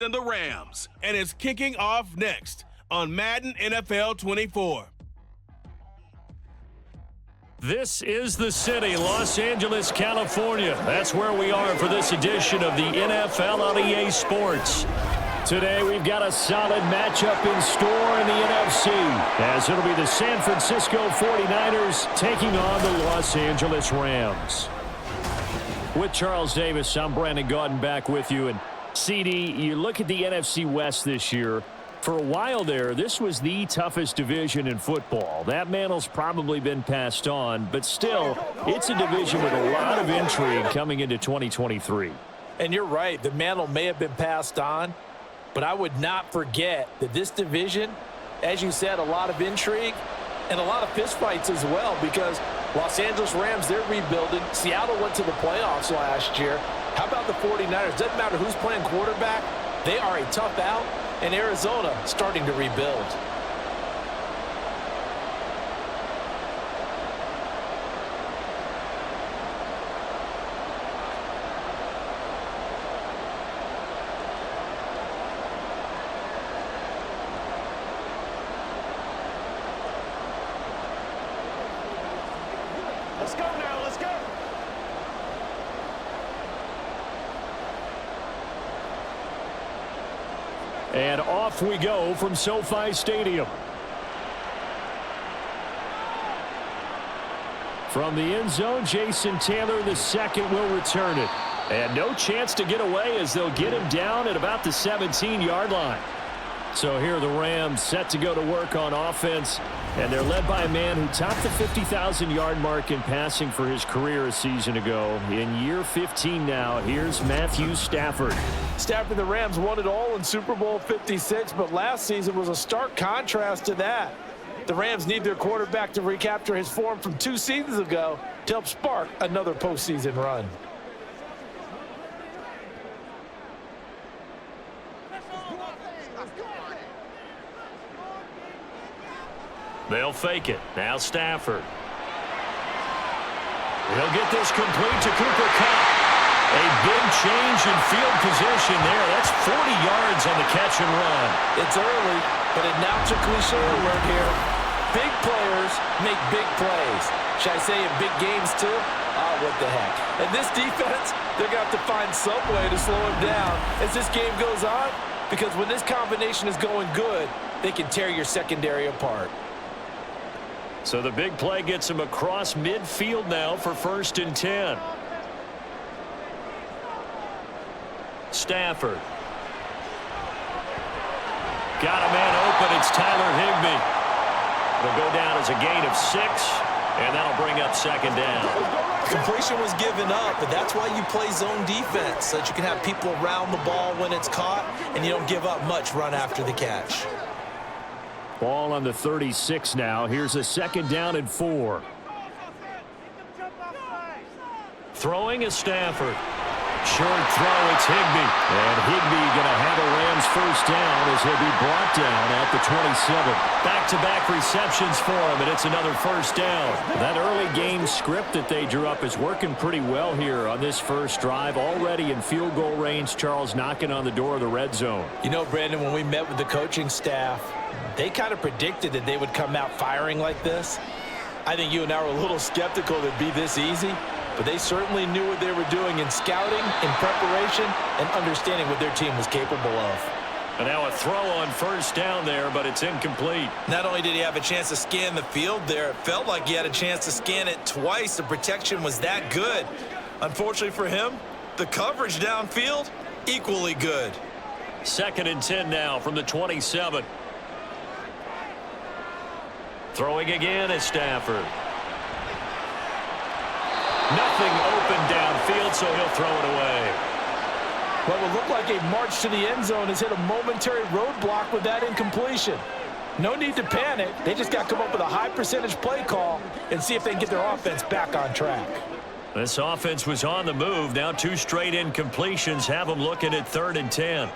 and the Rams, and it's kicking off next on Madden NFL 24. This is the city, Los Angeles, California. That's where we are for this edition of the NFL on EA Sports. Today, we've got a solid matchup in store in the NFC, as it'll be the San Francisco 49ers taking on the Los Angeles Rams. With Charles Davis, I'm Brandon Gaudin back with you. And CD, you look at the NFC West this year. For a while there, this was the toughest division in football. That mantle's probably been passed on, but still, it's a division with a lot of intrigue coming into 2023. And you're right, the mantle may have been passed on, but I would not forget that this division, as you said, a lot of intrigue and a lot of fistfights as well, because Los Angeles Rams, they're rebuilding. Seattle went to the playoffs last year. How about the 49ers? Doesn't matter who's playing quarterback. They are a tough out, and Arizona starting to rebuild. Let's go now, let's go. And off we go from SoFi Stadium. From the end zone, Jason Taylor II will return it. And no chance to get away as they'll get him down at about the 17-yard line. So here are the Rams set to go to work on offense. And they're led by a man who topped the 50,000-yard mark in passing for his career a season ago. In year 15 now, here's Matthew Stafford. Stafford, the Rams won it all in Super Bowl 56, but last season was a stark contrast to that. The Rams need their quarterback to recapture his form from 2 seasons ago to help spark another postseason run. They'll fake it. Now Stafford. He'll get this complete to Cooper Kupp. A big change in field position there. That's 40 yards on the catch and run. It's early, but announcer cliche alert here. Big players make big plays. Should I say in big games too? Oh, what the heck. And this defense, they're going to have to find some way to slow him down as this game goes on, because when this combination is going good, they can tear your secondary apart. So the big play gets him across midfield now for 1st and 10. Stafford. Got a man open. It's Tyler Higbee. It'll go down as a gain of 6, and that'll bring up 2nd down. Completion was given up, but that's why you play zone defense, so that you can have people around the ball when it's caught, and you don't give up much run after the catch. Ball on the 36 now. Here's a 2nd down and 4. Throwing is Stafford. Short throw, it's Higbee. And Higbee going to have a Rams 1st down as he'll be brought down at the 27. Back-to-back receptions for him, and it's another 1st down. That early game script that they drew up is working pretty well here on this first drive. Already in field goal range, Charles knocking on the door of the red zone. You know, Brandon, when we met with the coaching staff, they kind of predicted that they would come out firing like this. I think you and I were a little skeptical that it'd be this easy, but they certainly knew what they were doing in scouting, in preparation, and understanding what their team was capable of. And now a throw on 1st down there, but it's incomplete. Not only did he have a chance to scan the field there, it felt like he had a chance to scan it twice. The protection was that good. Unfortunately for him, the coverage downfield, equally good. 2nd and 10 now from the 27. Throwing again is Stafford. Nothing open downfield, so he'll throw it away. What would look like a march to the end zone has hit a momentary roadblock with that incompletion. No need to panic. They just got to come up with a high percentage play call and see if they can get their offense back on track. This offense was on the move. Now 2 straight incompletions have them looking at 3rd and 10.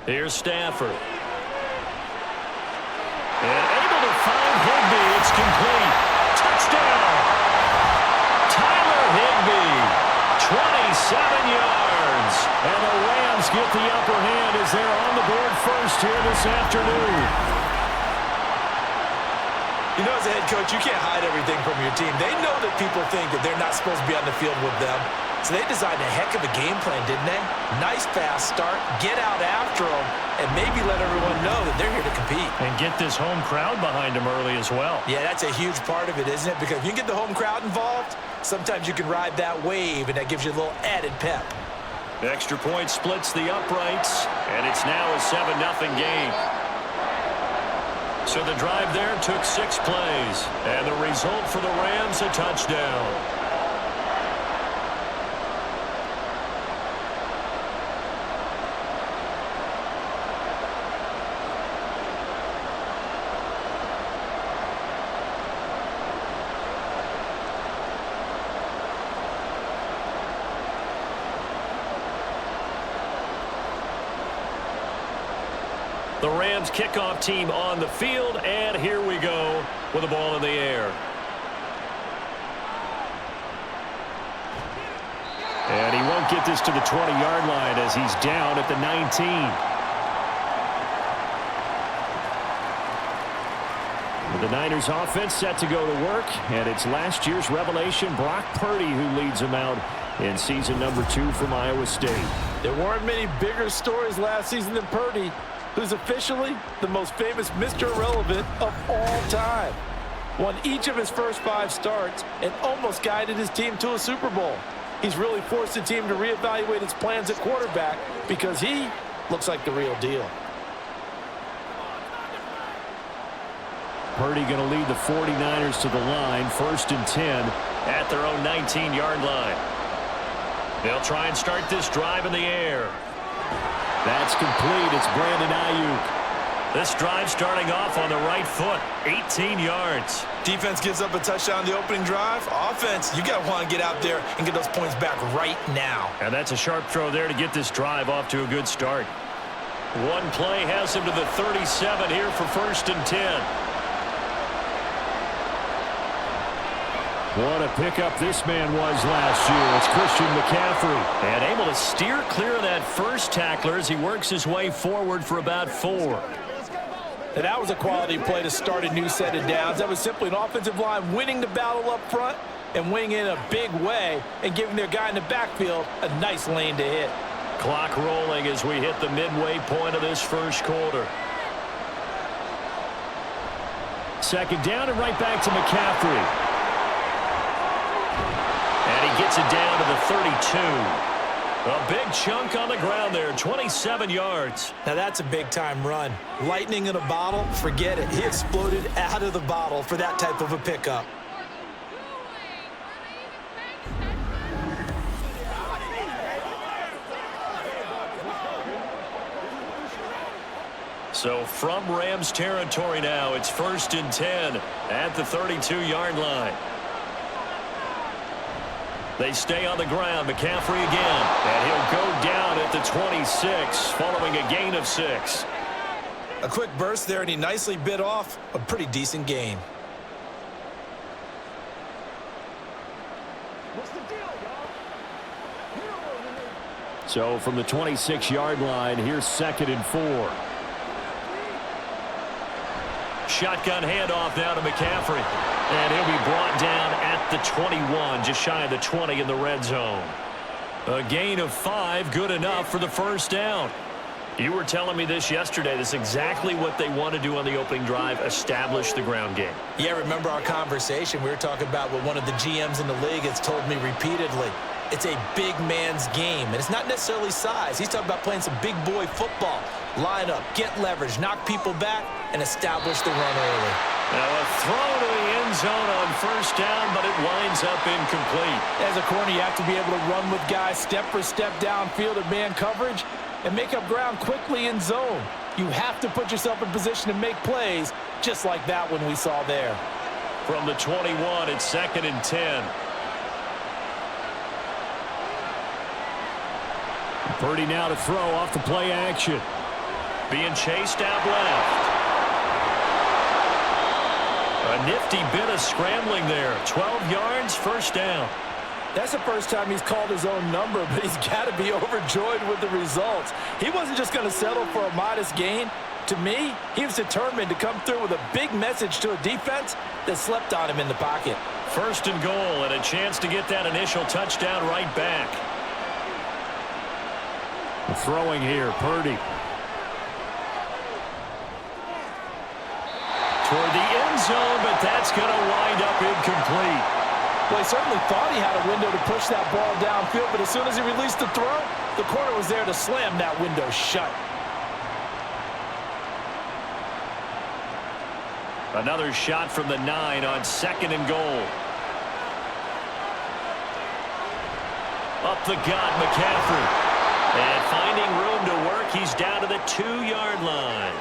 Here's Stafford. And able to find Higbee. It's complete. Touchdown. Tyler Higbee. 27 yards. Rams. And the Rams get the upper hand as they're on the board first here this afternoon. You know, as a head coach, you can't hide everything from your team. They know that people think that they're not supposed to be on the field with them. So they designed a heck of a game plan, didn't they? Nice fast start, get out after them, and maybe let everyone know that they're here to compete. And get this home crowd behind them early as well. Yeah, that's a huge part of it, isn't it? Because if you get the home crowd involved, sometimes you can ride that wave, and that gives you a little added pep. The extra point splits the uprights, and it's now a 7-0 game. So the drive there took 6 plays, and the result for the Rams, a touchdown. The Rams kickoff team on the field, and here we go with the ball in the air. And he won't get this to the 20-yard line as he's down at the 19. With the Niners offense set to go to work, and it's last year's revelation, Brock Purdy, who leads them out in season number 2 from Iowa State. There weren't many bigger stories last season than Purdy, who's officially the most famous Mr. Irrelevant of all time. Won each of his first 5 starts and almost guided his team to a Super Bowl. He's really forced the team to reevaluate its plans at quarterback because he looks like the real deal. Purdy going to lead the 49ers to the line, 1st and 10 at their own 19-yard line. They'll try and start this drive in the air. That's complete. It's Brandon Ayuk. This drive starting off on the right foot, 18 yards. Defense gives up a touchdown the opening drive. Offense, you got to want to get out there and get those points back right now. And that's a sharp throw there to get this drive off to a good start. One play has him to the 37 here for 1st and 10. What a pickup this man was last year. It's Christian McCaffrey. And able to steer clear of that first tackler as he works his way forward for about 4. And that was a quality play to start a new set of downs. That was simply an offensive line winning the battle up front and winning in a big way and giving their guy in the backfield a nice lane to hit. Clock rolling as we hit the midway point of this first quarter. 2nd down and right back to McCaffrey. And he gets it down to the 32. A big chunk on the ground there, 27 yards. Now that's a big-time run. Lightning in a bottle, forget it. He exploded out of the bottle for that type of a pickup. So from Rams territory now, it's 1st and 10 at the 32-yard line. They stay on the ground. McCaffrey again. And he'll go down at the 26 following a gain of 6. A quick burst there, and he nicely bit off a pretty decent gain. So from the 26-yard line, here's 2nd and 4. Shotgun handoff now to McCaffrey. And he'll be brought down at the 21, just shy of the 20 in the red zone. A gain of 5, good enough for the 1st down. You were telling me this yesterday. This is exactly what they want to do on the opening drive, establish the ground game. Yeah, remember our conversation? We were talking about what one of the GMs in the league has told me repeatedly. It's a big man's game, and it's not necessarily size. He's talking about playing some big boy football. Line up, get leverage, knock people back, and establish the run early. Now a throw to the end zone on 1st down, but it winds up incomplete. As a corner, you have to be able to run with guys step for step downfield in man coverage and make up ground quickly in zone. You have to put yourself in position to make plays, just like that one we saw there. From the 21, it's 2nd and 10. Purdy now to throw off the play action. Being chased out left. A nifty bit of scrambling there. 12 yards, 1st down. That's the first time he's called his own number, but he's got to be overjoyed with the results. He wasn't just going to settle for a modest gain. To me, he was determined to come through with a big message to a defense that slept on him in the pocket. First and goal, and a chance to get that initial touchdown right back. Throwing here, Purdy. Toward the end zone, but that's going to wind up incomplete. Well, he certainly thought he had a window to push that ball downfield, but as soon as he released the throw, the corner was there to slam that window shut. Another shot from the 9 on 2nd and goal. Up the gut, McCaffrey. And finding room to work, he's down to the 2-yard line.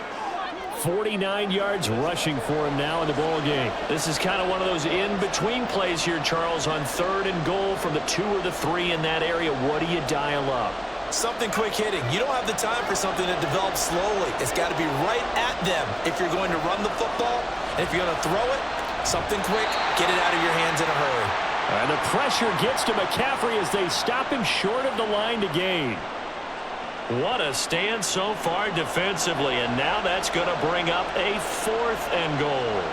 49 yards rushing for him now in the ball game. This is kind of one of those in-between plays here, Charles, on 3rd and goal from the 2 or the 3 in that area. What do you dial up? Something quick hitting. You don't have the time for something that develops slowly. It's got to be right at them if you're going to run the football. And if you're going to throw it, something quick, get it out of your hands in a hurry. And the pressure gets to McCaffrey as they stop him short of the line to gain. What a stand so far defensively, and now that's going to bring up a 4th and goal.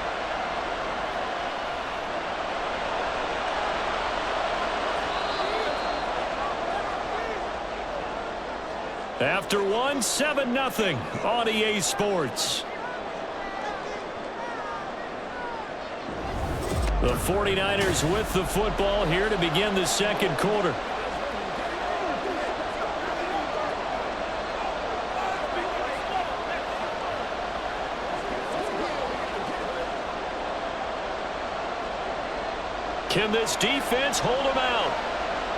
After one, 7-0 on EA Sports. The 49ers with the football here to begin the 2nd quarter. Can this defense hold them out?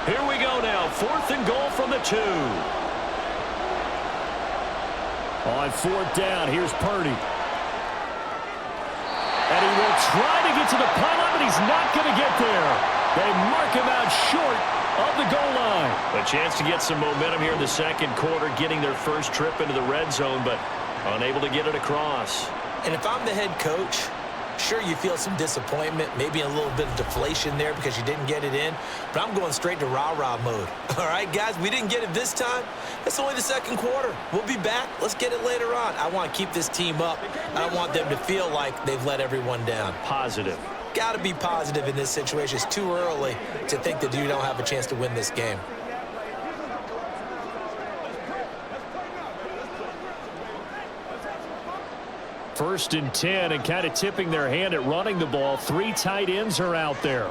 Here we go now. 4th and goal from the 2. On 4th down, here's Purdy. And he will try to get to the pylon, but he's not going to get there. They mark him out short of the goal line. A chance to get some momentum here in the 2nd quarter, getting their first trip into the red zone, but unable to get it across. And if I'm the head coach, sure, you feel some disappointment, maybe a little bit of deflation there because you didn't get it in, but I'm going straight to rah-rah mode. All right, guys, we didn't get it this time. That's only the 2nd quarter. We'll be back. Let's get it later on. I want to keep this team up. I don't want them to feel like they've let everyone down. Positive. Got to be positive in this situation. It's too early to think that you don't have a chance to win this game. First and 10, and kind of tipping their hand at running the ball. 3 tight ends are out there.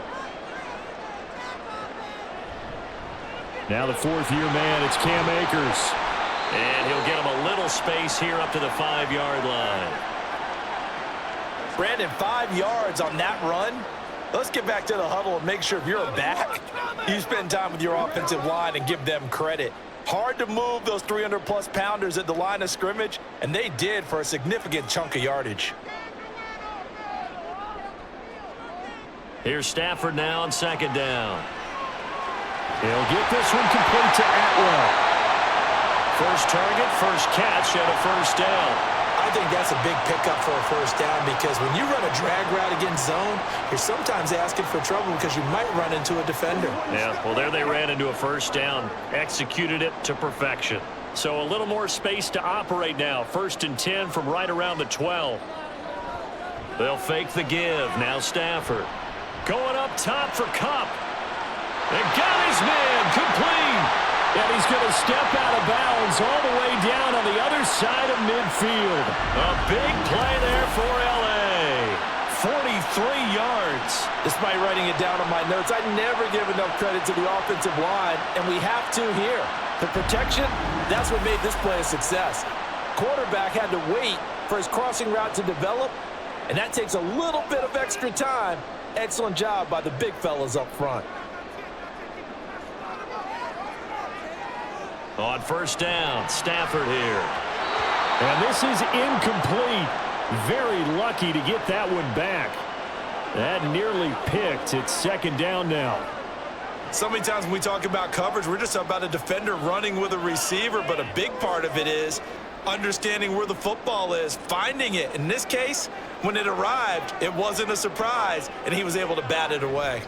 Now the 4th-year man, it's Cam Akers. And he'll get him a little space here up to the 5-yard line. Brandon, 5 yards on that run. Let's get back to the huddle and make sure if you're a back, you spend time with your offensive line and give them credit. Hard to move those 300-plus pounders at the line of scrimmage, and they did for a significant chunk of yardage. Here's Stafford now on 2nd down. He'll get this one complete to Atwell. First target, first catch, and a 1st down. I think that's a big pickup for a 1st down because when you run a drag route against zone, you're sometimes asking for trouble because you might run into a defender. Yeah, well, there they ran into a 1st down, executed it to perfection. So a little more space to operate now. 1st and 10 from right around the 12. They'll fake the give. Now Stafford. Going up top for Kupp. And got his man complete. And he's going to step out of bounds all the way down on the other side of midfield. A big play there for L.A. 43 yards. Despite writing it down on my notes, I never give enough credit to the offensive line, and we have to here. The protection, that's what made this play a success. Quarterback had to wait for his crossing route to develop, and that takes a little bit of extra time. Excellent job by the big fellas up front. On 1st down, Stafford here. And this is incomplete. Very lucky to get that one back. That nearly picked. It's 2nd down now. So many times when we talk about coverage, we're just about a defender running with a receiver, but a big part of it is understanding where the football is, finding it. In this case, when it arrived, it wasn't a surprise, and he was able to bat it away.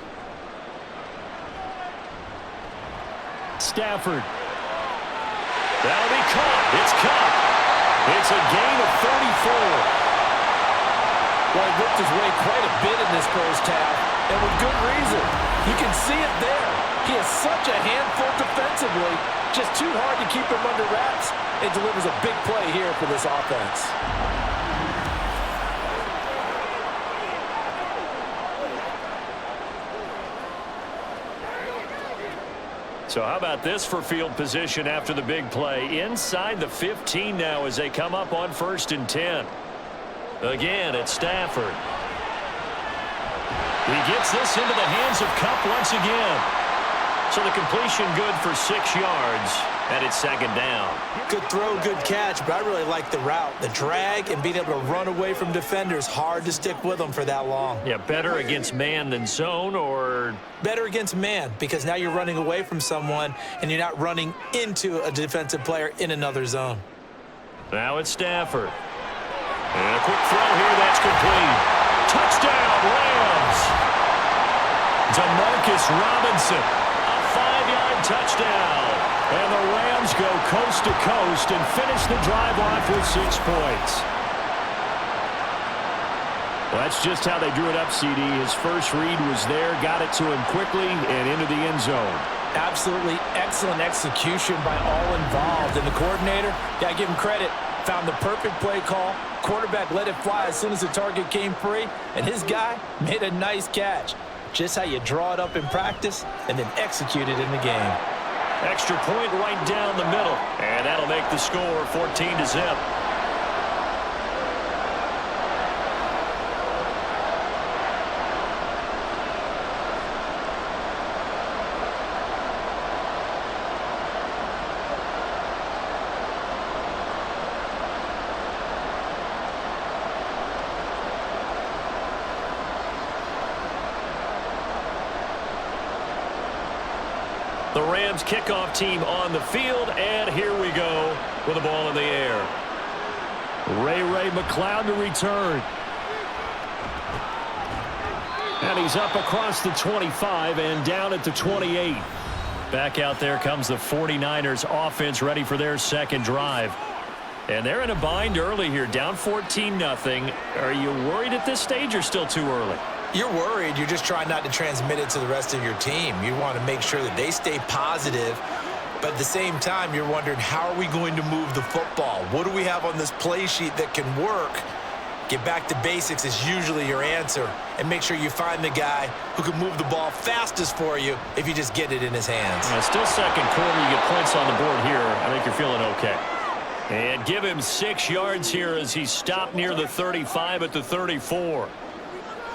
Stafford. That'll be caught. It's caught. It's a gain of 34. Well, he worked his way quite a bit in this first half, and with good reason. You can see it there. He is such a handful defensively, just too hard to keep him under wraps. It delivers a big play here for this offense. So how about this for field position after the big play? Inside the 15 now as they come up on 1st and 10. Again, it's Stafford. He gets this into the hands of Kupp once again. So the completion good for 6 yards, and it's 2nd down. Good throw, good catch, but I really like the route. The drag and being able to run away from defenders, hard to stick with them for that long. Yeah, better against man than zone, or? Better against man, because now you're running away from someone, and you're not running into a defensive player in another zone. Now it's Stafford. And a quick throw here, that's complete. Touchdown, Rams! DeMarcus Robinson, a 5-yard touchdown. And the Rams go coast to coast and finish the drive off with 6 points. Well, that's just how they drew it up, CD. His first read was there, got it to him quickly and into the end zone. Absolutely excellent execution by all involved. And the coordinator, yeah, give him credit, found the perfect play call. Quarterback let it fly as soon as the target came free, and his guy made a nice catch. Just how you draw it up in practice and then execute it in the game. Extra point right down the middle, and that'll make the score 14-0. The Rams kickoff team on the field, and here we go with the ball in the air. Ray McCloud to return. And he's up across the 25 and down at the 28. Back out there comes the 49ers offense ready for their second drive. And they're in a bind early here, down 14-0. Are you worried at this stage or still too early? You're worried. You're just trying not to transmit it to the rest of your team. You want to make sure that they stay positive, but at the same time, you're wondering, how are we going to move the football? What do we have on this play sheet that can work? Get back to basics is usually your answer, and make sure you find the guy who can move the ball fastest for you if you just get it in his hands. Still second quarter. You get points on the board here. I think you're feeling okay. And give him 6 yards here as he stopped near the 35 at the 34.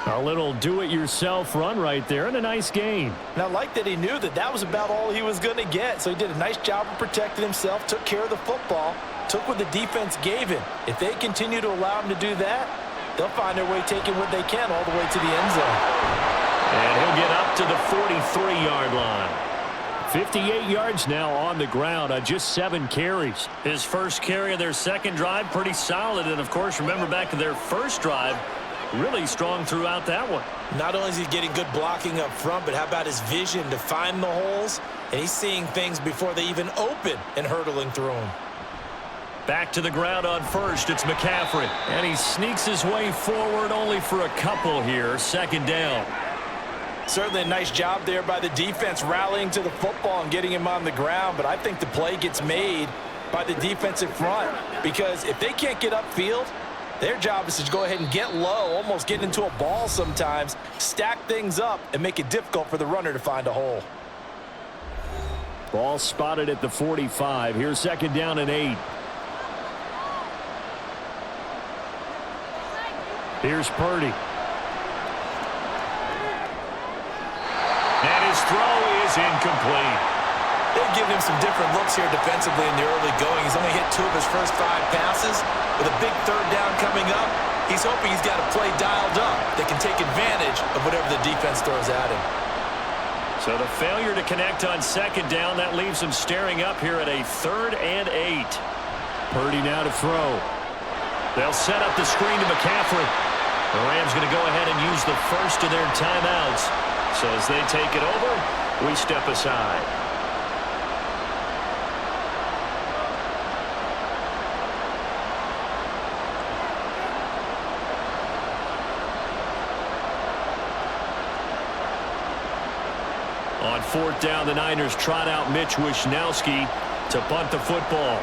A little do-it-yourself run right there, and a nice game. And I like that he knew that that was about all he was going to get, so he did a nice job of protecting himself, took care of the football, took what the defense gave him. If they continue to allow him to do that, they'll find their way taking what they can all the way to the end zone. And he'll get up to the 43-yard line. 58 yards now on the ground on just 7 carries. His first carry of their second drive, pretty solid. And, of course, remember back to their first drive, really strong throughout that one. Not only is he getting good blocking up front, but how about his vision to find the holes? And he's seeing things before they even open and hurtling through them. Back to the ground on first. It's McCaffrey. And he sneaks his way forward only for a couple here. 2nd down. Certainly a nice job there by the defense rallying to the football and getting him on the ground. But I think the play gets made by the defensive front, because if they can't get upfield, their job is to go ahead and get low, almost get into a ball sometimes, stack things up, and make it difficult for the runner to find a hole. Ball spotted at the 45. Here's 2nd down and 8. Here's Purdy. And his throw is incomplete. They've given him some different looks here defensively in the early going. He's only hit 2 of his first 5 passes. With a big 3rd down coming up, he's hoping he's got a play dialed up that can take advantage of whatever the defense throws at him. So the failure to connect on 2nd down, that leaves him staring up here at a 3rd and 8. Purdy now to throw. They'll set up the screen to McCaffrey. The Rams going to go ahead and use the first of their timeouts. So as they take it over, we step aside. On 4th down, the Niners trot out Mitch Wishnowski to punt the football.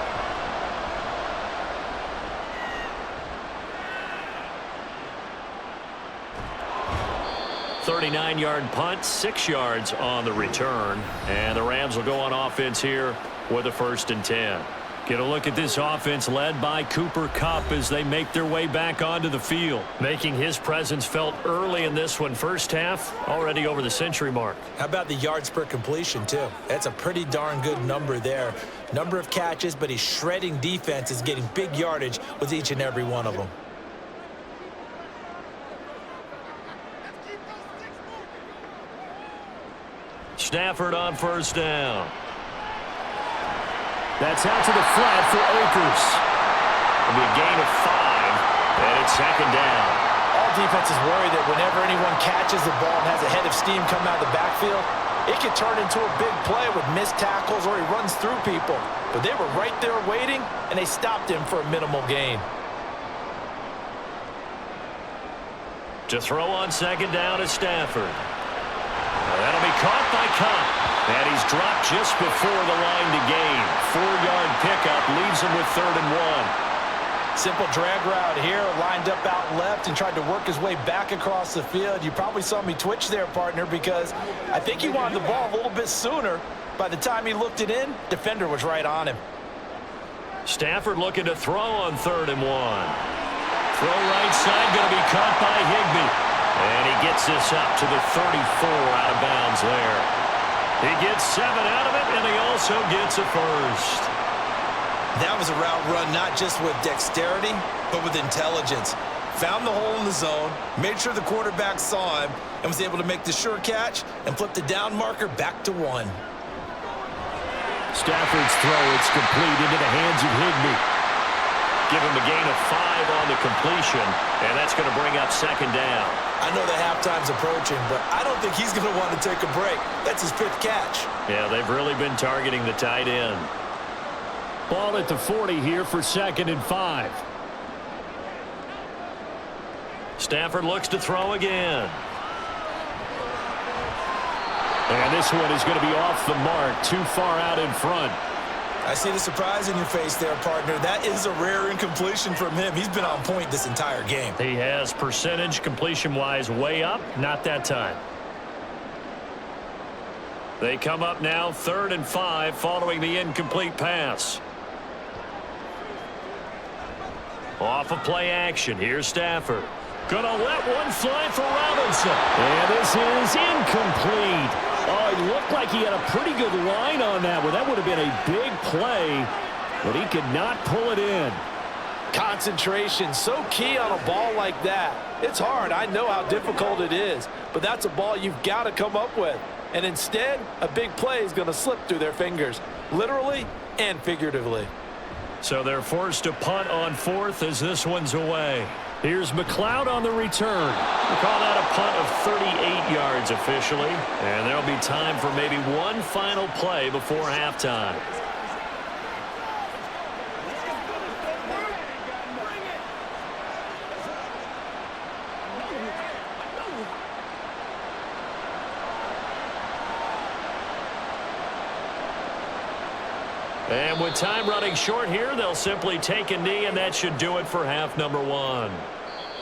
39-yard punt, 6 yards on the return. And the Rams will go on offense here with a 1st and 10. Get a look at this offense led by Cooper Kupp as they make their way back onto the field. Making his presence felt early in this one. First half, already over the century mark. How about the yards per completion, too? That's a pretty darn good number there. Number of catches, but he's shredding defenses, getting big yardage with each and every one of them. Stafford on 1st down. That's out to the flat for Akers. It'll be a gain of 5, and it's 2nd down. All defenses worry that whenever anyone catches the ball and has a head of steam come out of the backfield, it could turn into a big play with missed tackles or he runs through people. But they were right there waiting, and they stopped him for a minimal gain. To throw on 2nd down is Stafford. That'll be caught by Kupp. And he's dropped just before the line to gain. 4-yard pickup leaves him with 3rd and 1. Simple drag route here, lined up out left and tried to work his way back across the field. You probably saw me twitch there, partner, because I think he wanted the ball a little bit sooner. By the time he looked it in, defender was right on him. Stafford looking to throw on 3rd and 1. Throw right side, going to be caught by Higbee. And he gets this up to the 34 out of bounds there. He gets 7 out of it, and he also gets a 1st. That was a route run not just with dexterity, but with intelligence. Found the hole in the zone, made sure the quarterback saw him, and was able to make the sure catch and flip the down marker back to 1. Stafford's throw, it's complete into the hands of Higbee. Give him a gain of 5 on the completion, and that's going to bring up 2nd down. I know the halftime's approaching, but I don't think he's going to want to take a break. That's his 5th catch. Yeah, they've really been targeting the tight end. Ball at the 40 here for 2nd and 5. Stafford looks to throw again. And this one is going to be off the mark, too far out in front. I see the surprise in your face there, partner. That is a rare incompletion from him. He's been on point this entire game. He has percentage completion-wise way up. Not that time. They come up now 3rd and 5 following the incomplete pass. Off of play action. Here's Stafford. Gonna let one fly for Robinson. And this is incomplete. Oh, it looked like he had a pretty good line on that one. That would have been a big play, but he could not pull it in. Concentration, so key on a ball like that. It's hard. I know how difficult it is, but that's a ball you've got to come up with. And instead, a big play is going to slip through their fingers, literally and figuratively. So they're forced to punt on 4th as this one's away. Here's McLeod on the return. We'll call that a punt of 38 yards officially. And there'll be time for maybe one final play before halftime. And with time running short here, they'll simply take a knee, and that should do it for half number 1.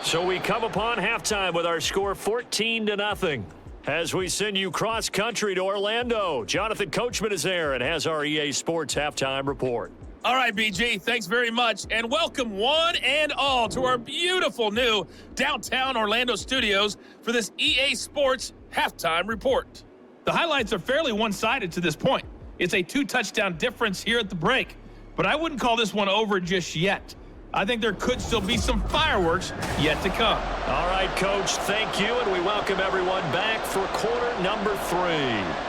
So we come upon halftime with our score 14-0. As we send you cross-country to Orlando, Jonathan Coachman is there and has our EA Sports halftime report. All right, BG, thanks very much, and welcome one and all to our beautiful new downtown Orlando studios for this EA Sports halftime report. The highlights are fairly one-sided to this point. It's a 2-touchdown difference here at the break, but I wouldn't call this one over just yet. I think there could still be some fireworks yet to come. All right, Coach, thank you, and we welcome everyone back for quarter number 3.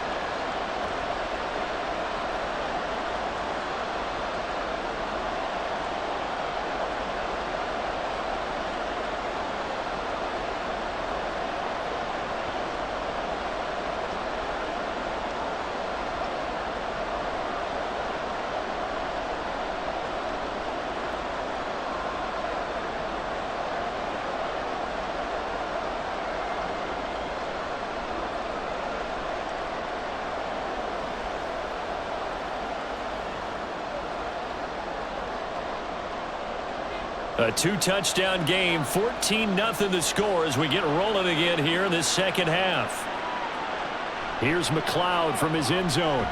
A two-touchdown game, 14-0 the score as we get rolling again here in this second half. Here's McLeod from his end zone.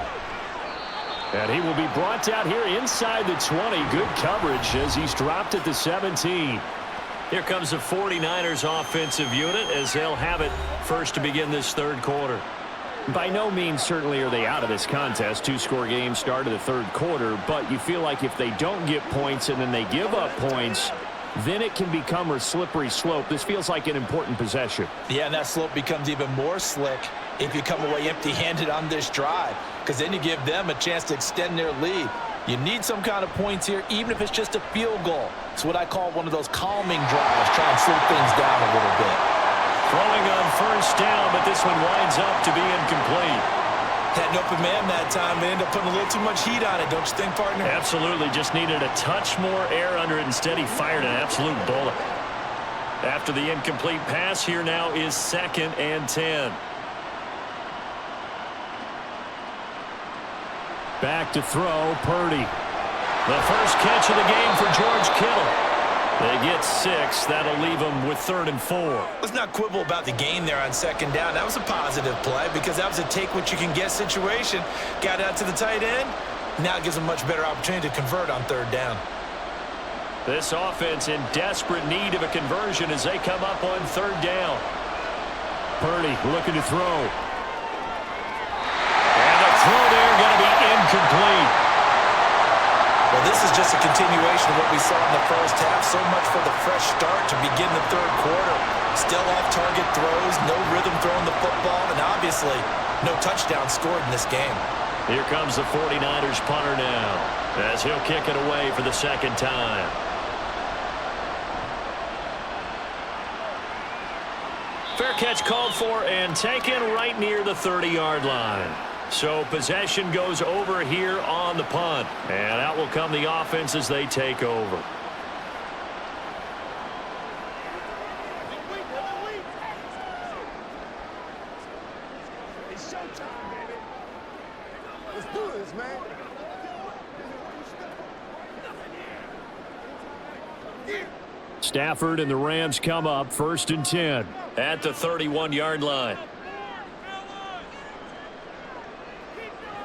And he will be brought down here inside the 20. Good coverage as he's dropped at the 17. Here comes the 49ers offensive unit as they'll have it first to begin this third quarter. By no means certainly are they out of this contest. Two-score game start of the third quarter, but you feel like if they don't get points and then they give up points, then it can become a slippery slope. This feels like an important possession. Yeah, and that slope becomes even more slick if you come away empty-handed on this drive, because then you give them a chance to extend their lead. You need some kind of points here, even if it's just a field goal. It's what I call one of those calming drives, try and slow things down a little bit. Throwing on first down, but this one winds up to be incomplete. Had an open man that time. They end up putting a little too much heat on it, don't you think, partner? Absolutely. Just needed a touch more air under it. Instead, he fired an absolute bullet. After the incomplete pass, here now is 2nd and 10. Back to throw, Purdy. The first catch of the game for George Kittle. They get 6. That'll leave them with 3rd and 4. Let's not quibble about the gain there on 2nd down. That was a positive play because that was a take-what-you-can-get situation. Got out to the tight end. Now it gives them a much better opportunity to convert on 3rd down. This offense in desperate need of a conversion as they come up on 3rd down. Purdy looking to throw. And the throw there going to be incomplete. Well, this is just a continuation of what we saw in the first half. So much for the fresh start to begin the third quarter. Still off-target throws, no rhythm throwing the football, and obviously no touchdown scored in this game. Here comes the 49ers punter now as he'll kick it away for the 2nd time. Fair catch called for and taken right near the 30-yard line. So possession goes over here on the punt. And out will come the offense as they take over. It's showtime, baby. Let's do this, man. Stafford and the Rams come up 1st and 10 at the 31-yard line.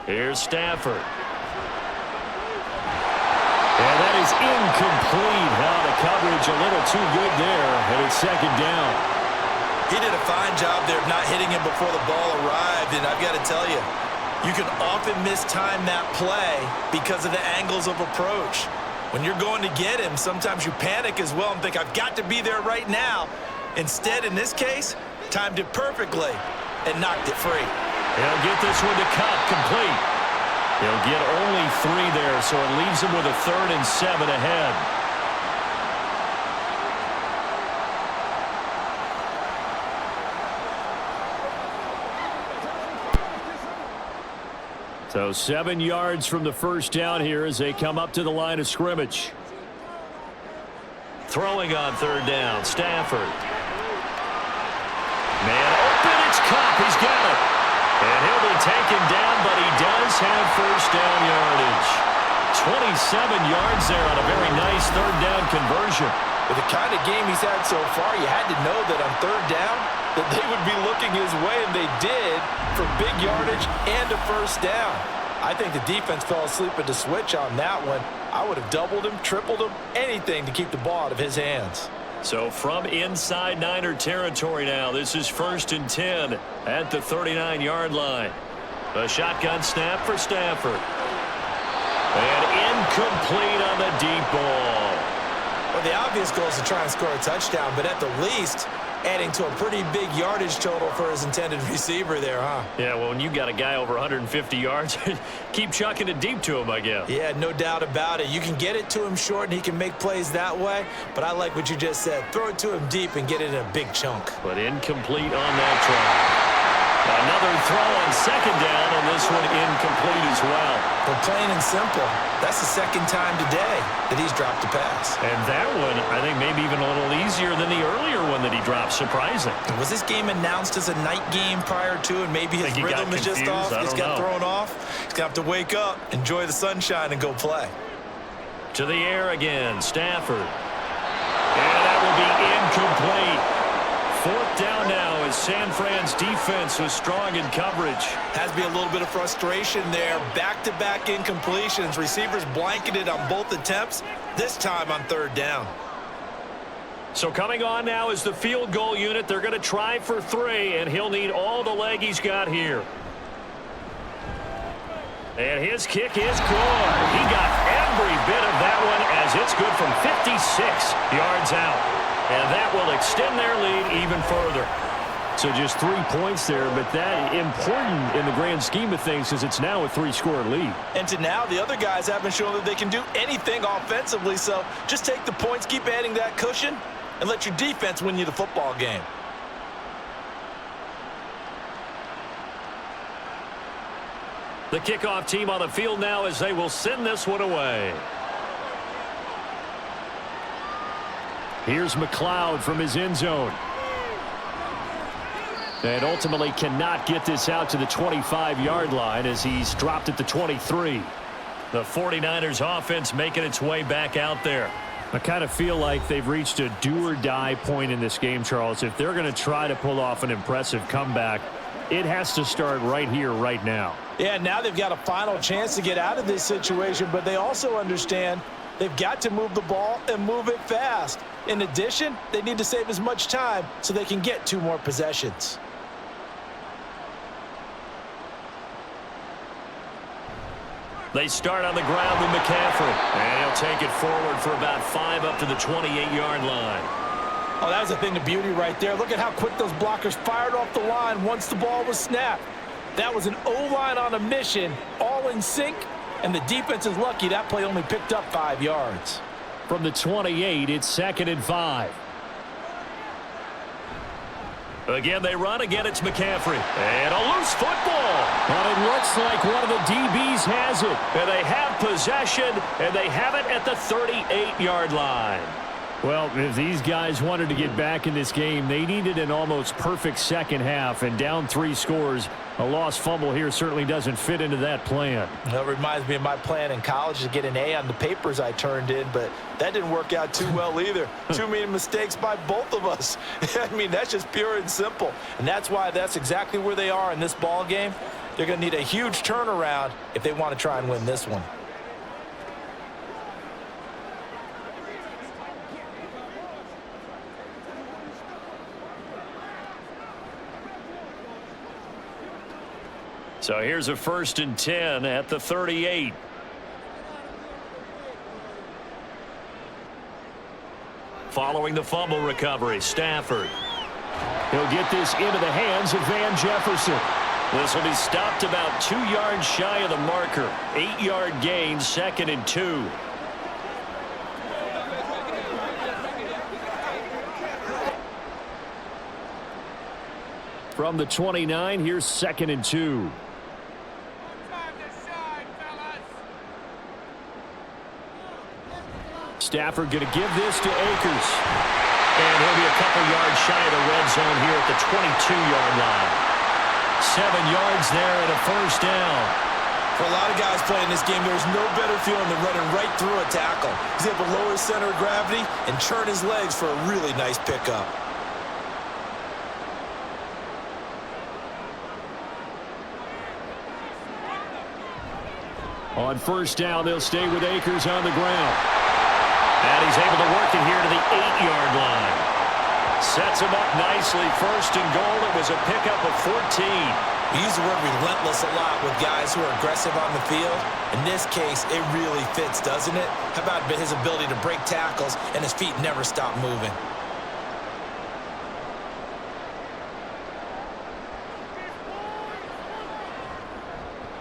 Here's Stafford. And that is incomplete. Now the coverage a little too good there, and it's 2nd down. He did a fine job there of not hitting him before the ball arrived, and I've got to tell you, you can often mistime that play because of the angles of approach. When you're going to get him, sometimes you panic as well and think, I've got to be there right now. Instead, in this case, timed it perfectly and knocked it free. He'll get this one to Cup complete. He'll get only 3 there, so it leaves him with a 3rd and 7 ahead. So 7 yards from the first down here as they come up to the line of scrimmage. Throwing on 3rd down, Stafford. Man open, it's Cup. He's got it. And he'll be taken down, but he does have first down yardage. 27 yards there on a very nice 3rd down conversion. With the kind of game he's had so far, you had to know that on 3rd down that they would be looking his way, and they did, for big yardage and a first down. I think the defense fell asleep at the switch on that one. I would have doubled him, tripled him, anything to keep the ball out of his hands. So from inside Niner territory now, this is 1st and 10 at the 39-yard line. A shotgun snap for Stafford. And incomplete on the deep ball. Well, the obvious goal is to try and score a touchdown, but at the least, adding to a pretty big yardage total for his intended receiver there, huh? Yeah, well, when you got a guy over 150 yards, keep chucking it deep to him, I guess. Yeah, no doubt about it. You can get it to him short, and he can make plays that way, but I like what you just said. Throw it to him deep and get it in a big chunk. But incomplete on that try. Another throw on 2nd down, and this one incomplete as well. But plain and simple, that's the 2nd time today that he's dropped a pass. And that one, I think, maybe even a little easier than the earlier one that he dropped. Surprising. Was this game announced as a night game prior to, and maybe his rhythm is just off? He's got thrown off. He's going to have to wake up, enjoy the sunshine, and go play. To the air again, Stafford. 4th down now as San Fran's defense was strong in coverage. Has to be a little bit of frustration there. Back-to-back incompletions. Receivers blanketed on both attempts, this time on 3rd down. So coming on now is the field goal unit. They're going to try for 3, and he'll need all the leg he's got here. And his kick is good. He got every bit of that one as it's good from 56 yards out. And that will extend their lead even further. So just 3 points there, but that important in the grand scheme of things because it's now a 3-score lead. And to now, the other guys haven't shown that they can do anything offensively, so just take the points, keep adding that cushion, and let your defense win you the football game. The kickoff team on the field now as they will send this one away. Here's McLeod from his end zone. And ultimately cannot get this out to the 25-yard line as he's dropped at the 23. The 49ers offense making its way back out there. I kind of feel like they've reached a do-or-die point in this game, Charles. If they're going to try to pull off an impressive comeback, it has to start right here, right now. Yeah, now they've got a final chance to get out of this situation, but they also understand they've got to move the ball and move it fast. In addition, they need to save as much time so they can get 2 more possessions. They start on the ground with McCaffrey, and he'll take it forward for about 5 up to the 28-yard line. Oh, that was a thing of beauty right there. Look at how quick those blockers fired off the line once the ball was snapped. That was an O-line on a mission, all in sync, and the defense is lucky that play only picked up 5 yards. From the 28, it's 2nd and 5. Again, they run. Again, it's McCaffrey. And a loose football. But it looks like one of the DBs has it. And they have possession, and they have it at the 38-yard line. Well, if these guys wanted to get back in this game, they needed an almost perfect second half, and down 3 scores. A lost fumble here certainly doesn't fit into that plan. That reminds me of my plan in college to get an A on the papers I turned in, but that didn't work out too well either. Too many mistakes by both of us. I mean, that's just pure and simple. And that's why that's exactly where they are in this ball game. They're going to need a huge turnaround if they want to try and win this one. So here's a 1st and 10 at the 38. Following the fumble recovery, Stafford. He'll get this into the hands of Van Jefferson. This will be stopped about 2 yards shy of the marker. 8-yard gain, 2nd and 2. From the 29, here's 2nd and 2. Stafford going to give this to Akers. And he'll be a couple yards shy of the red zone here at the 22-yard line. 7 yards there and a 1st down. For a lot of guys playing this game, there's no better feeling than running right through a tackle. He's able to lower his center of gravity and churn his legs for a really nice pickup. On 1st down, they'll stay with Akers on the ground. And he's able to work it here to the 8-yard line. Sets him up nicely. 1st and goal. It was a pickup of 14. We use the word relentless a lot with guys who are aggressive on the field. In this case, it really fits, doesn't it? How about his ability to break tackles and his feet never stop moving?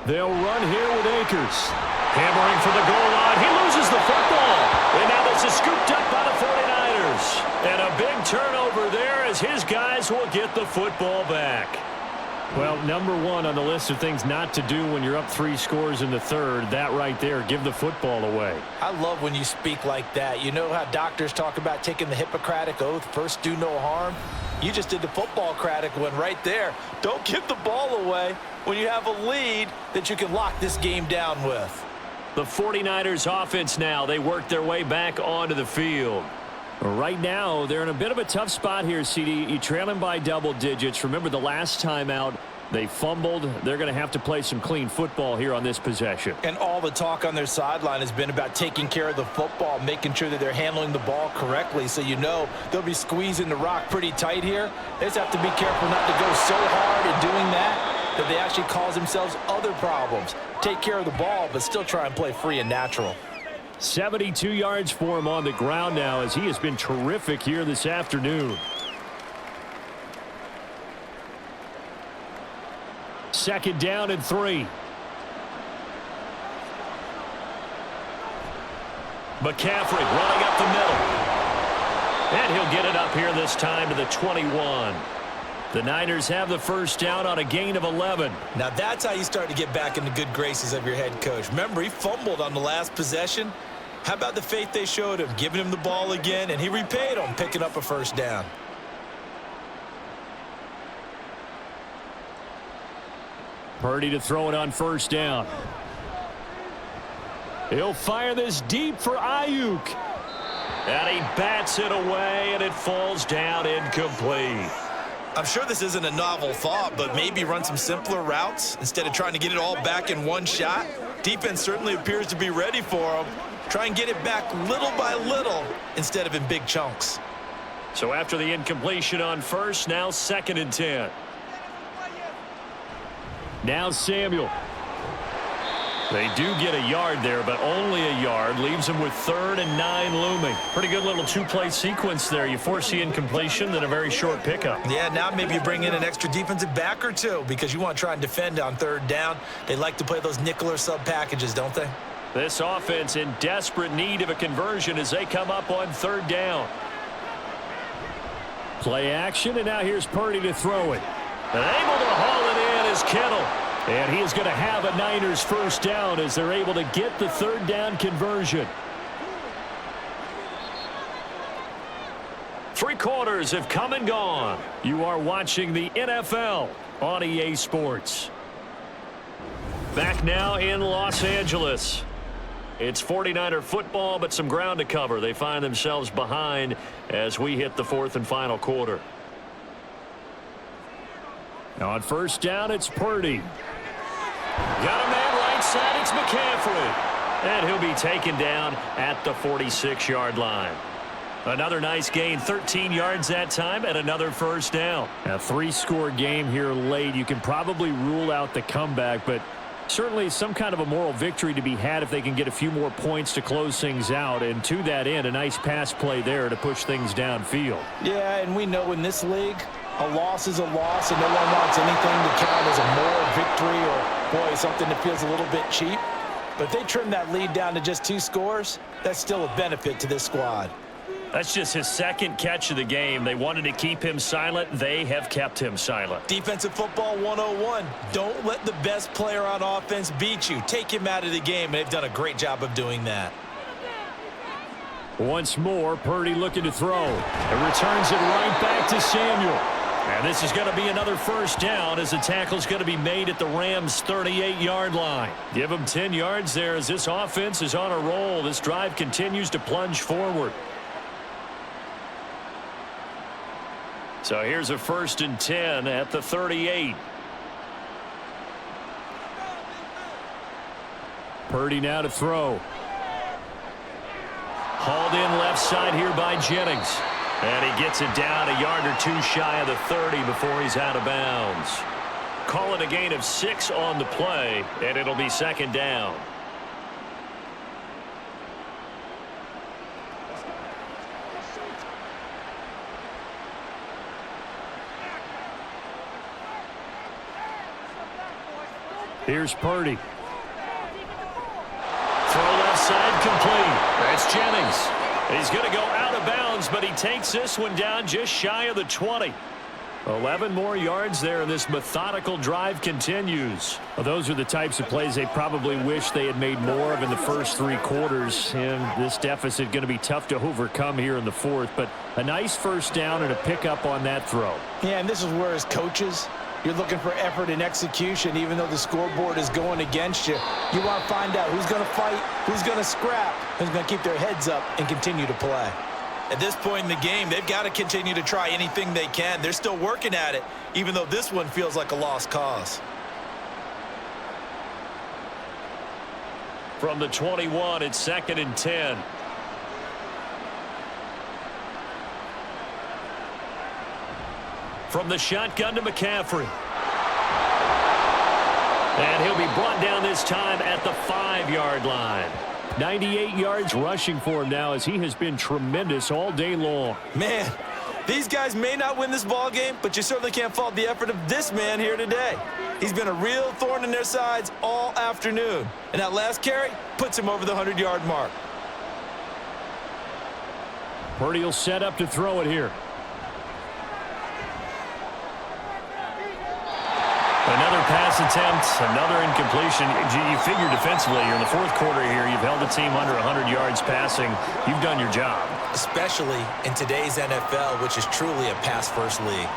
They'll run here with Akers. Hammering for the goal line. He loses the football. And now this is scooped up by the 49ers. And a big turnover there as his guys will get the football back. Well, number 1 on the list of things not to do when you're up 3 scores in the 3rd, that right there, give the football away. I love when you speak like that. You know how doctors talk about taking the Hippocratic Oath, first do no harm? You just did the football-cratic one right there. Don't give the ball away when you have a lead that you can lock this game down with. The 49ers offense now, they work their way back onto the field. Right now, they're in a bit of a tough spot here, CD. You trail them by double digits. Remember the last time out, they fumbled. They're going to have to play some clean football here on this possession. And all the talk on their sideline has been about taking care of the football, making sure that they're handling the ball correctly. So you know they'll be squeezing the rock pretty tight here. They just have to be careful not to go so hard in doing that they actually cause themselves other problems. Take care of the ball, but still try and play free and natural. 72 yards for him on the ground now as he has been terrific here this afternoon. Second down and 3. McCaffrey running up the middle. And he'll get it up here this time to the 21. The Niners have the first down on a gain of 11. Now that's how you start to get back in the good graces of your head coach. Remember, he fumbled on the last possession. How about the faith they showed him, giving him the ball again, and he repaid them, picking up a first down. Purdy to throw it on first down. He'll fire this deep for Ayuk. And he bats it away, and it falls down incomplete. I'm sure this isn't a novel thought, but maybe run some simpler routes instead of trying to get it all back in one shot. Defense certainly appears to be ready for him. Try and get it back little by little instead of in big chunks. So after the incompletion on first, now 2nd and 10. Now Samuel. They do get a yard there, but only a yard. Leaves them with 3rd and 9 looming. Pretty good little two-play sequence there. You force the incompletion, then a very short pickup. Yeah, now maybe you bring in an extra defensive back or two because you want to try and defend on 3rd down. They like to play those nickel or sub packages, don't they? This offense in desperate need of a conversion as they come up on 3rd down. Play action, and now here's Purdy to throw it. And able to haul it in is Kittle. And he is going to have a Niners first down as they're able to get the 3rd down conversion. 3 quarters have come and gone. You are watching the NFL on EA Sports. Back now in Los Angeles. It's 49er football, but some ground to cover. They find themselves behind as we hit the 4th and final quarter. On first down, it's Purdy. Got a man right side, it's McCaffrey. And he'll be taken down at the 46-yard line. Another nice gain, 13 yards that time, and another first down. A 3-score game here late. You can probably rule out the comeback, but certainly some kind of a moral victory to be had if they can get a few more points to close things out. And to that end, a nice pass play there to push things downfield. Yeah, and we know in this league, a loss is a loss, and no one wants anything to count as a moral victory or, boy, something that feels a little bit cheap. But if they trim that lead down to just 2 scores, that's still a benefit to this squad. That's just his 2nd catch of the game. They wanted to keep him silent. They have kept him silent. Defensive football 101. Don't let the best player on offense beat you. Take him out of the game, and they've done a great job of doing that. Once more, Purdy looking to throw. And returns it right back to Samuel. And this is going to be another first down as the tackle's going to be made at the Rams' 38-yard line. Give them 10 yards there as this offense is on a roll. This drive continues to plunge forward. So here's a 1st and 10 at the 38. Purdy now to throw. Hauled in left side here by Jennings. And he gets it down a yard or 2 shy of the 30 before he's out of bounds. Call it a gain of 6 on the play, and it'll be 2nd down. Here's Purdy. Throw left side complete. That's Jennings. He's going to go out of bounds, but he takes this one down just shy of the 20. 11 more yards there, and this methodical drive continues. Well, those are the types of plays they probably wish they had made more of in the first 3 quarters. And this deficit going to be tough to overcome here in the 4th. But a nice first down and a pickup on that throw. Yeah, and this is where as coaches, you're looking for effort and execution, even though the scoreboard is going against you. You want to find out who's going to fight, who's going to scrap, who's going to keep their heads up and continue to play. At this point in the game, they've got to continue to try anything they can. They're still working at it, even though this one feels like a lost cause. From the 21, it's 2nd and 10. From the shotgun to McCaffrey. And he'll be brought down this time at the 5-yard line. 98 yards rushing for him now as he has been tremendous all day long. Man, these guys may not win this ball game, but you certainly can't fault the effort of this man here today. He's been a real thorn in their sides all afternoon. And that last carry puts him over the 100-yard mark. Purdy will set up to throw it here. Another pass attempt, another incompletion. You figure defensively, you're in the 4th quarter here. You've held the team under 100 yards passing. You've done your job. Especially in today's NFL, which is truly a pass-first league.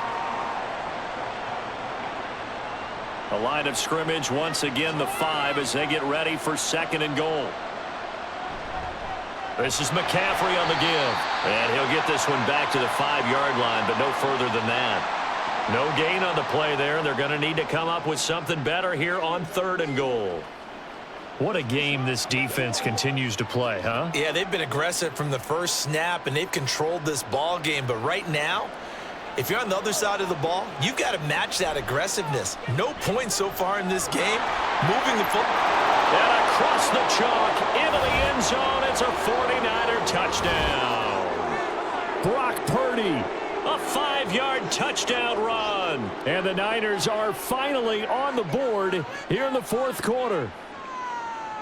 A line of scrimmage, once again the 5 as they get ready for 2nd and goal. This is McCaffrey on the give. And he'll get this one back to the 5-yard line, but no further than that. No gain on the play there. They're going to need to come up with something better here on 3rd and goal. What a game this defense continues to play, huh? Yeah, they've been aggressive from the first snap, and they've controlled this ball game. But right now, if you're on the other side of the ball, you've got to match that aggressiveness. No points so far in this game. Moving the football. And across the chalk, into the end zone. It's a 49er touchdown. Brock Purdy. A 5-yard touchdown run. And the Niners are finally on the board here in the 4th quarter.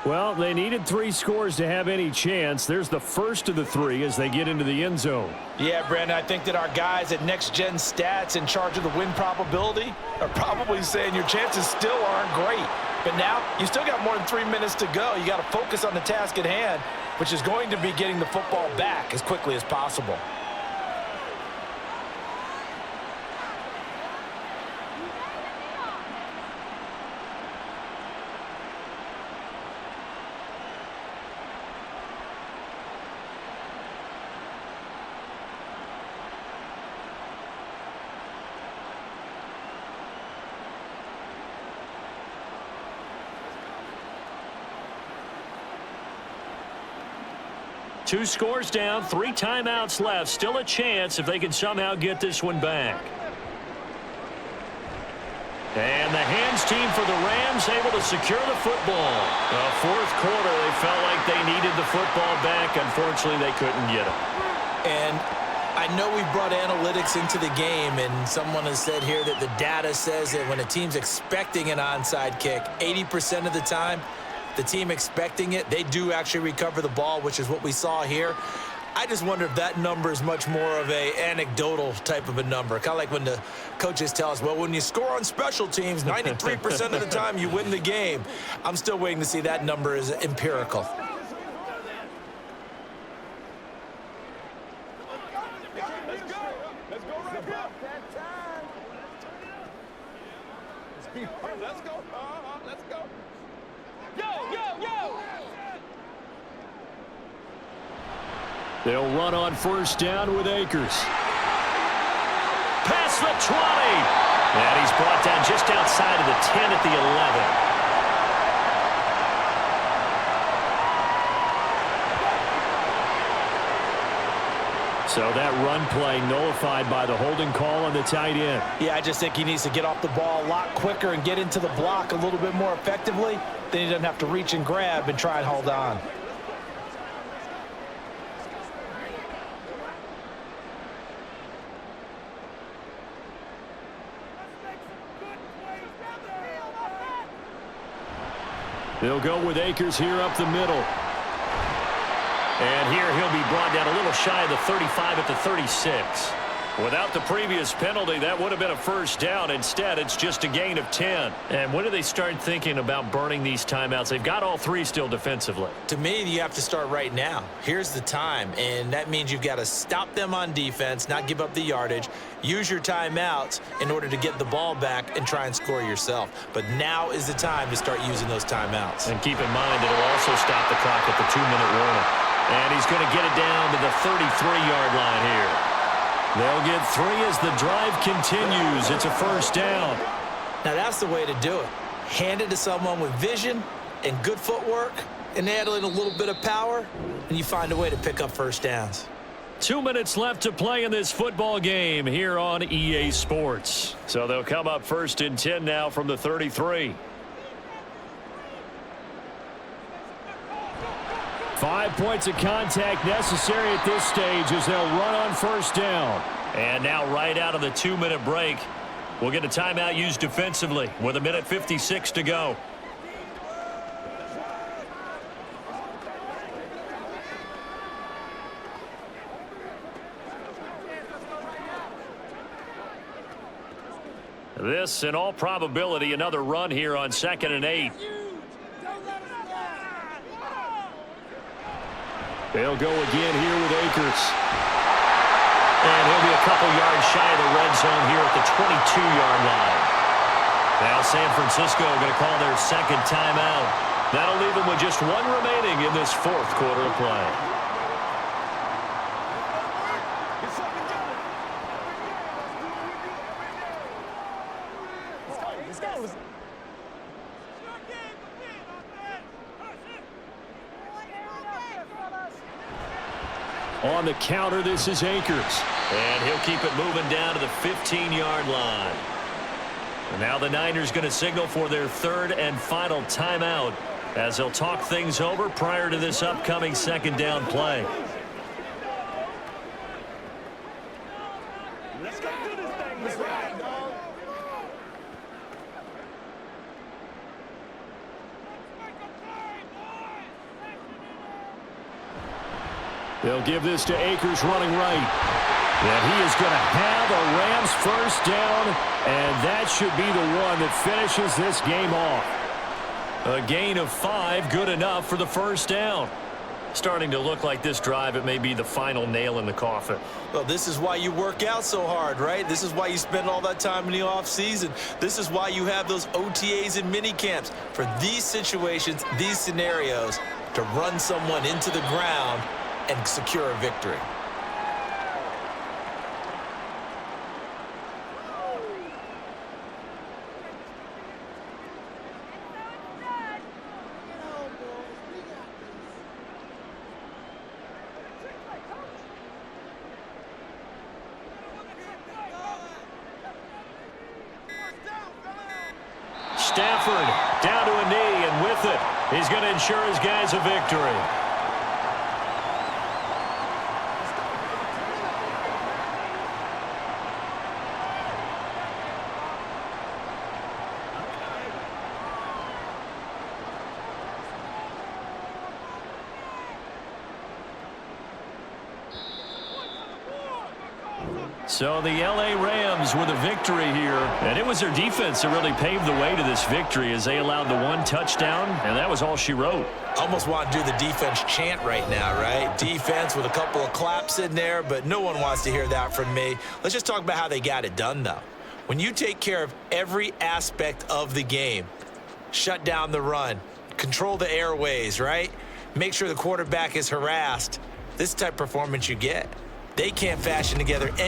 Well, they needed 3 scores to have any chance. There's the first of the 3 as they get into the end zone. Yeah, Brandon, I think that our guys at Next Gen Stats in charge of the win probability are probably saying your chances still aren't great. But now you still got more than 3 minutes to go. You got to focus on the task at hand, which is going to be getting the football back as quickly as possible. Two scores down, 3 timeouts left. Still a chance if they can somehow get this one back. And the hands team for the Rams able to secure the football. The 4th quarter, they felt like they needed the football back. Unfortunately, they couldn't get it. And I know we brought analytics into the game, and someone has said here that the data says that when a team's expecting an onside kick, 80% of the time, the team expecting it, they do actually recover the ball, which is what we saw here. I just wonder if that number is much more of a anecdotal type of a number. Kind of like when the coaches tell us, well, when you score on special teams, 93% of the time you win the game. I'm still waiting to see that number is empirical. Let's go. Let's go. They'll run on 1st down with Akers. Past the 20. And he's brought down just outside of the 10 at the 11. So that run play nullified by the holding call on the tight end. Yeah, I just think he needs to get off the ball a lot quicker and get into the block a little bit more effectively. Then he doesn't have to reach and grab and try and hold on. They'll go with Akers here up the middle. And here he'll be brought down a little shy of the 35 at the 36. Without the previous penalty, that would have been a 1st down. Instead, it's just a gain of 10. And when do they start thinking about burning these timeouts? They've got all 3 still defensively. To me, you have to start right now. Here's the time, and that means you've got to stop them on defense, not give up the yardage, use your timeouts in order to get the ball back and try and score yourself. But now is the time to start using those timeouts. And keep in mind, it'll also stop the clock at the 2-minute warning. And he's going to get it down to the 33-yard line here. They'll get 3 as the drive continues. It's a first down. Now that's the way to do it. Hand it to someone with vision and good footwork and add in a little bit of power, and you find a way to pick up first downs. 2 minutes left to play in this football game here on EA Sports. So they'll come up 1st and 10 now from the 33. 5 points of contact necessary at this stage as they'll run on first down. And now right out of the 2-minute break, we'll get a timeout used defensively with 1:56 to go. This, in all probability, another run here on 2nd and 8. They'll go again here with Akers. And he'll be a couple yards shy of the red zone here at the 22-yard line. Now San Francisco going to call their 2nd timeout. That'll leave them with just 1 remaining in this 4th quarter of play. On the counter, this is Akers. And he'll keep it moving down to the 15-yard line. And now the Niners going to signal for their 3rd and final timeout as they'll talk things over prior to this upcoming 2nd down play. Let's go do this thing. Let's ride, dog. They'll give this to Akers running right. And he is going to have a Rams first down, and that should be the one that finishes this game off. A gain of 5, good enough for the first down. Starting to look like this drive, it may be the final nail in the coffin. Well, this is why you work out so hard, right? This is why you spend all that time in the offseason. This is why you have those OTAs and mini camps for these situations, these scenarios, to run someone into the ground and secure a victory. Stafford down to a knee, and with it, he's going to ensure his guys a victory. So the L.A. Rams with a victory here. And it was their defense that really paved the way to this victory as they allowed the 1 touchdown, and that was all she wrote. Almost want to do the defense chant right now, right? Defense with a couple of claps in there, but no one wants to hear that from me. Let's just talk about how they got it done, though. When you take care of every aspect of the game, shut down the run, control the airways, right? Make sure the quarterback is harassed. This type of performance you get. They can't fashion together